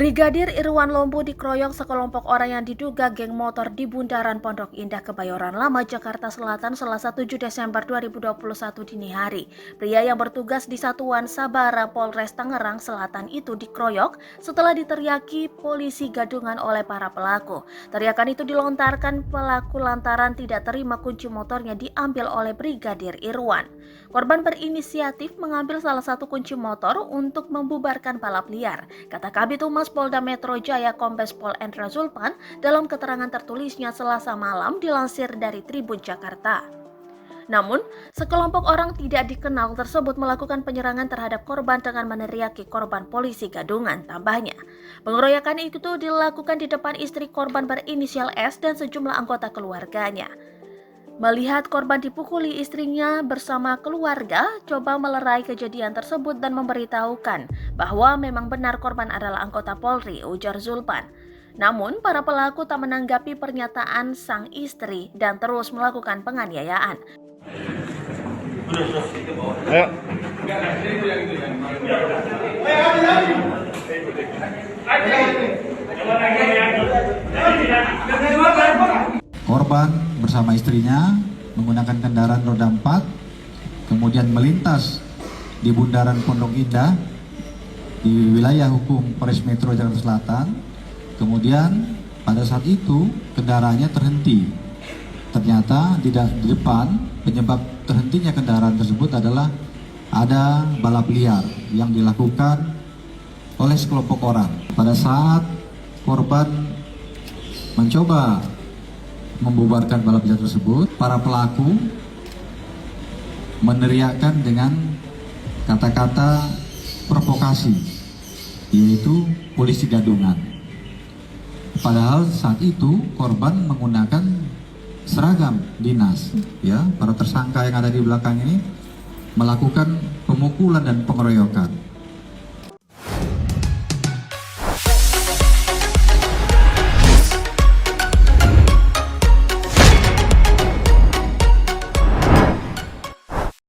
Brigadir Irwan Lombu dikeroyok sekelompok orang yang diduga geng motor di Bundaran Pondok Indah, Kebayoran Lama, Jakarta Selatan, Selasa 7 Desember 2021 dini hari. Pria yang bertugas di Satuan Sabara Polres Tangerang Selatan itu dikeroyok setelah diteriaki polisi gadungan oleh para pelaku. Teriakan itu dilontarkan pelaku lantaran tidak terima kunci motornya diambil oleh Brigadir Irwan. Korban berinisiatif mengambil salah satu kunci motor untuk membubarkan balap liar, kata Kabid Humas Polda Metro Jaya Kombes Pol Endra Zulpan dalam keterangan tertulisnya Selasa malam dilansir dari Tribun Jakarta. Namun, sekelompok orang tidak dikenal tersebut melakukan penyerangan terhadap korban dengan meneriaki korban polisi gadungan. Tambahnya, pengeroyokan itu dilakukan di depan istri korban berinisial S dan sejumlah anggota keluarganya. Melihat korban dipukuli, istrinya bersama keluarga coba melerai kejadian tersebut dan memberitahukan bahwa memang benar korban adalah anggota Polri, ujar Zulpan. Namun, para pelaku tak menanggapi pernyataan sang istri dan terus melakukan penganiayaan. Korban bersama istrinya menggunakan kendaraan roda 4, kemudian melintas di Bundaran Pondok Indah di wilayah hukum Polres Metro Jakarta Selatan. Kemudian pada saat itu kendaraannya terhenti. Ternyata di depan penyebab terhentinya kendaraan tersebut adalah ada balap liar yang dilakukan oleh sekelompok orang. Pada saat korban mencoba membubarkan balap liar tersebut, para pelaku meneriakkan dengan kata-kata provokasi, yaitu polisi gadungan. Padahal saat itu korban menggunakan seragam dinas. Ya, para tersangka yang ada di belakang ini melakukan pemukulan dan pengeroyokan.